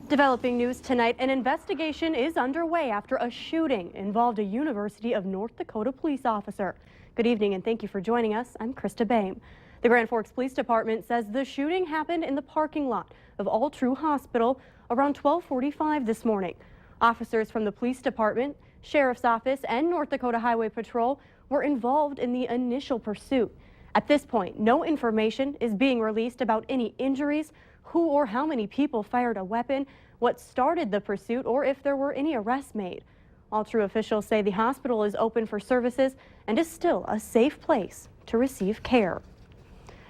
Developing news tonight, an investigation is underway after a shooting involved a University of North Dakota police officer. Good evening and thank you for joining us. I'm Krista Boehm. The Grand Forks Police Department says the shooting happened in the parking lot of All True Hospital around 12:45 this morning. Officers from the police department, sheriff's office, and North Dakota Highway Patrol were involved in the initial pursuit. At this point, no information is being released about any injuries, who or how many people fired a weapon, what started the pursuit, or if there were any arrests made. All True officials say the hospital is open for services and is still a safe place to receive care.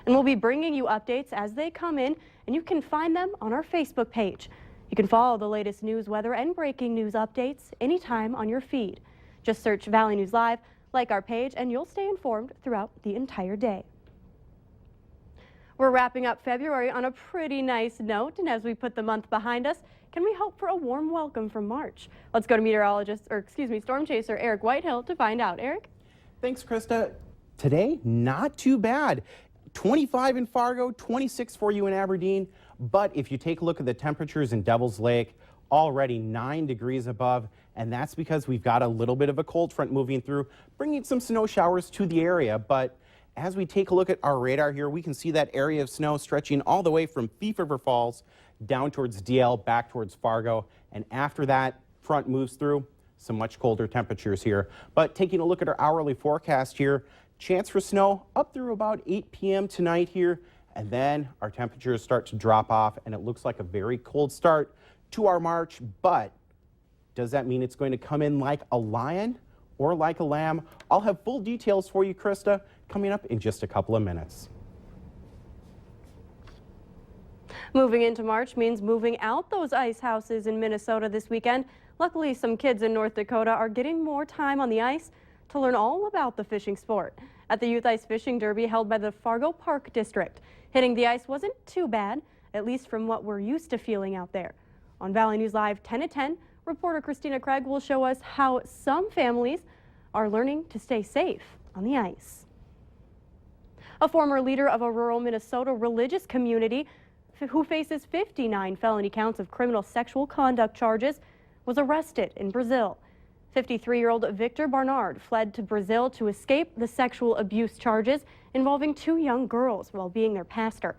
And we'll be bringing you updates as they come in, and you can find them on our Facebook page. You can follow the latest news, weather, and breaking news updates anytime on your feed. Just search Valley News Live, like our page, and you'll stay informed throughout the entire day. We're wrapping up February on a pretty nice note, and as we put the month behind us, can we hope for a warm welcome from March? Let's go to storm chaser Eric Whitehill to find out. Eric? Thanks, Krista. Today, not too bad. 25 in Fargo, 26 for you in Aberdeen. But if you take a look at the temperatures in Devil's Lake, already 9 degrees above, and that's because we've got a little bit of a cold front moving through, bringing some snow showers to the area. But as we take a look at our radar here, we can see that area of snow stretching all the way from Thief River Falls down towards DL, back towards Fargo. And after that front moves through, some much colder temperatures here. But taking a look at our hourly forecast here, chance for snow up through about 8 p.m. tonight here. And then our temperatures start to drop off, and it looks like a very cold start to our March. But does that mean it's going to come in like a lion or like a lamb? I'll have full details for you, Krista, coming up in just a couple of minutes. Moving into March means moving out those ice houses in Minnesota this weekend. Luckily, some kids in North Dakota are getting more time on the ice to learn all about the fishing sport. At the Youth Ice Fishing Derby held by the Fargo Park District, hitting the ice wasn't too bad, at least from what we're used to feeling out there. On Valley News Live 10 at 10, reporter Christina Craig will show us how some families are learning to stay safe on the ice. A former leader of a rural Minnesota religious community who faces 59 felony counts of criminal sexual conduct charges was arrested in Brazil. 53-year-old Victor Barnard fled to Brazil to escape the sexual abuse charges involving 2 young girls while being their pastor.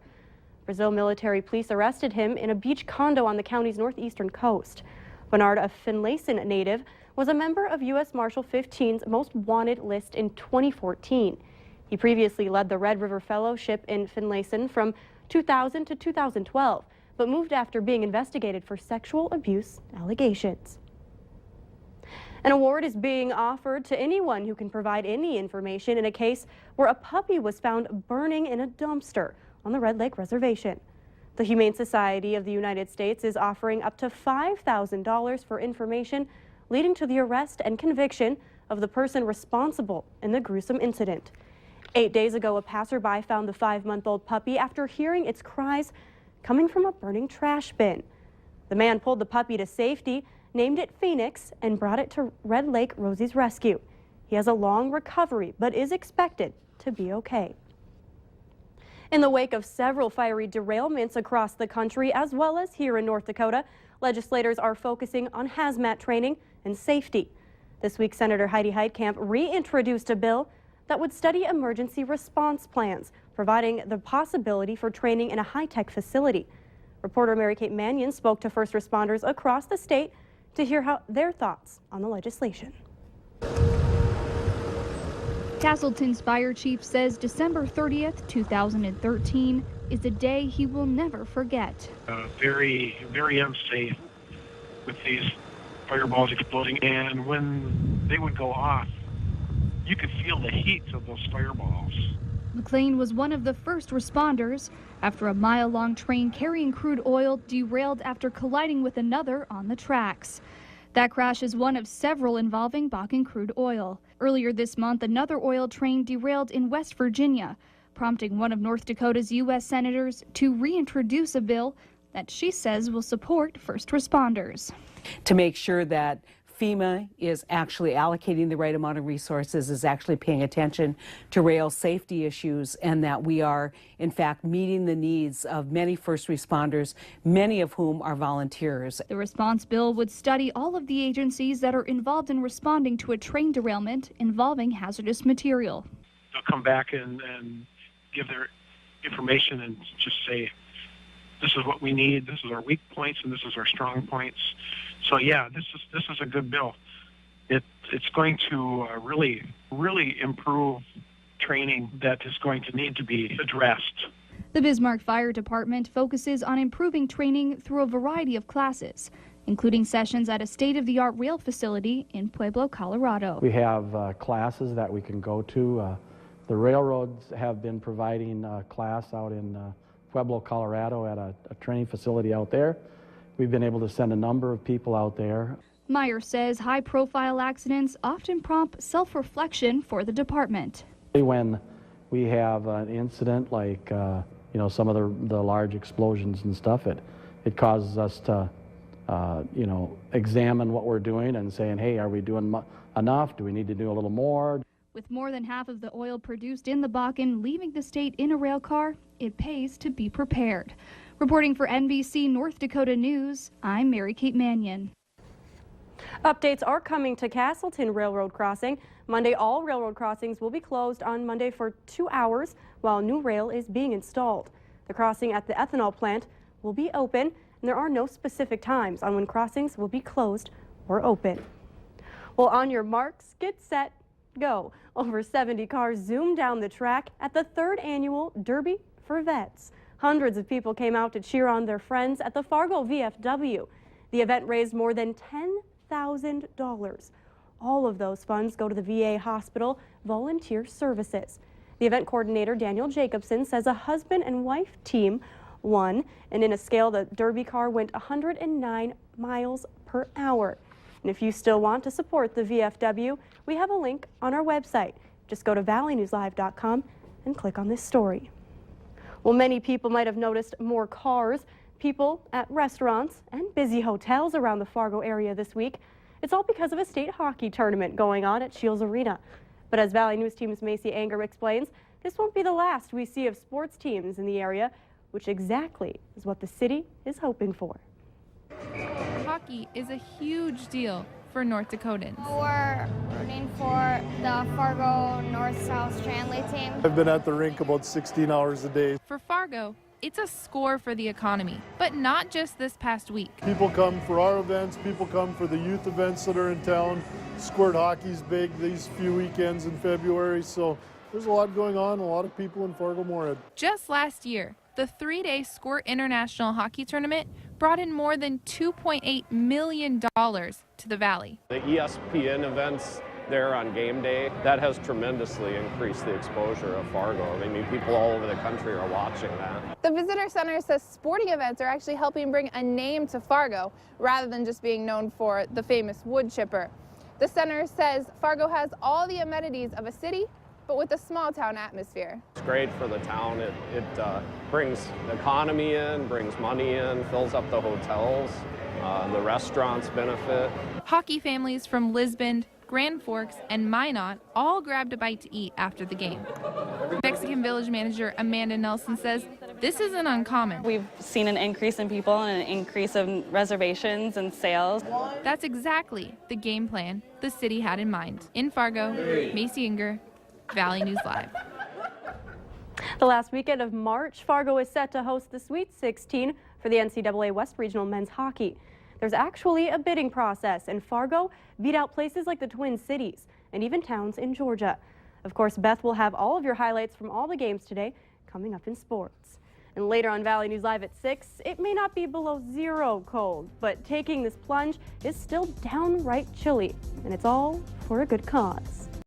Brazil military police arrested him in a beach condo on the county's northeastern coast. Barnard, a Finlayson native, was a member of U.S. Marshal 15's most wanted list in 2014. He previously led the Red River Fellowship in Finlayson from 2000 to 2012, but moved after being investigated for sexual abuse allegations. An award is being offered to anyone who can provide any information in a case where a puppy was found burning in a dumpster on the Red Lake Reservation. The Humane Society of the United States is offering up to $5,000 for information leading to the arrest and conviction of the person responsible in the gruesome incident. 8 days ago, a passerby found the 5-month-old puppy after hearing its cries coming from a burning trash bin. The man pulled the puppy to safety, named it Phoenix, and brought it to Red Lake Rosie's rescue. He has a long recovery, but is expected to be okay. In the wake of several fiery derailments across the country, as well as here in North Dakota, legislators are focusing on hazmat training and safety. This week, Senator Heidi Heitkamp reintroduced a bill that would study emergency response plans, providing the possibility for training in a high-tech facility. Reporter Mary Kate Mannion spoke to first responders across the state to hear their thoughts on the legislation. Castleton's fire chief says December 30th, 2013 is a day he will never forget. Very, very unsafe with these fireballs exploding, and when they would go off, you could feel the heat of those fireballs. McLean was one of the first responders after a mile-long train carrying crude oil derailed after colliding with another on the tracks. That crash is one of several involving Bakken crude oil. Earlier this month, another oil train derailed in West Virginia, prompting one of North Dakota's U.S. senators to reintroduce a bill that she says will support first responders. To make sure that FEMA is actually allocating the right amount of resources, is actually paying attention to rail safety issues, and that we are, in fact, meeting the needs of many first responders, many of whom are volunteers. The response bill would study all of the agencies that are involved in responding to a train derailment involving hazardous material. They'll come back and give their information and just say, this is what we need, this is our weak points, and this is our strong points. So yeah, this is a good bill. It's going to really improve training that is going to need to be addressed. The Bismarck Fire Department focuses on improving training through a variety of classes, including sessions at a state-of-the-art rail facility in Pueblo, Colorado. We have classes that we can go to. The railroads have been providing a class out in Pueblo, Colorado at a training facility out there. We've been able to send a number of people out there. Meyer says high-profile accidents often prompt self-reflection for the department. When we have an incident like some of the large explosions and stuff, it causes us to examine what we're doing and saying, hey, are we doing enough? Do we need to do a little more? With more than half of the oil produced in the Bakken leaving the state in a rail car, it pays to be prepared. Reporting for NBC North Dakota News, I'm Mary Kate Mannion. Updates are coming to Castleton Railroad Crossing. Monday, all railroad crossings will be closed on Monday for 2 hours while new rail is being installed. The crossing at the ethanol plant will be open, and there are no specific times on when crossings will be closed or open. Well, on your marks, get set, go. Over 70 cars zoomed down the track at the 3rd annual Derby for Vets. Hundreds of people came out to cheer on their friends at the Fargo VFW. The event raised more than $10,000. All of those funds go to the VA Hospital Volunteer Services. The event coordinator, Daniel Jacobson, says a husband and wife team won, and in a scale, the Derby car went 109 miles per hour. And if you still want to support the VFW, we have a link on our website. Just go to valleynewslive.com and click on this story. Well, many people might have noticed more cars, people at restaurants, and busy hotels around the Fargo area this week. It's all because of a state hockey tournament going on at Shields Arena. But as Valley News Team's Macy Anger explains, this won't be the last we see of sports teams in the area, which exactly is what the city is hoping for. Hockey is a huge deal for North Dakotans. We're rooting for the Fargo North-South Strandley team. I've been at the rink about 16 hours a day. For Fargo, it's a score for the economy, but not just this past week. People come for our events, people come for the youth events that are in town. Squirt hockey's big these few weekends in February, so there's a lot going on, a lot of people in Fargo-Moorhead. Just last year, the 3-day Squirt International Hockey Tournament brought in more than $2.8 million to the Valley. The ESPN events there on game day, that has tremendously increased the exposure of Fargo. I mean, people all over the country are watching that. The Visitor Center says sporting events are actually helping bring a name to Fargo, rather than just being known for the famous wood chipper. The center says Fargo has all the amenities of a city, but with a small town atmosphere. It's great for the town. It brings the economy in, brings money in, fills up the hotels, the restaurants benefit. Hockey families from Lisbon, Grand Forks, and Minot all grabbed a bite to eat after the game. Mexican Village manager Amanda Nelson says this isn't uncommon. We've seen an increase in people and an increase in reservations and sales. That's exactly the game plan the city had in mind. In Fargo, Macy Inger, Valley News Live. The last weekend of March, Fargo is set to host the Sweet 16 for the NCAA West Regional Men's Hockey. There's actually a bidding process, and Fargo beat out places like the Twin Cities and even towns in Georgia. Of course, Beth will have all of your highlights from all the games today coming up in sports. And later on Valley News Live at 6, it may not be below 0 cold, but taking this plunge is still downright chilly, and it's all for a good cause.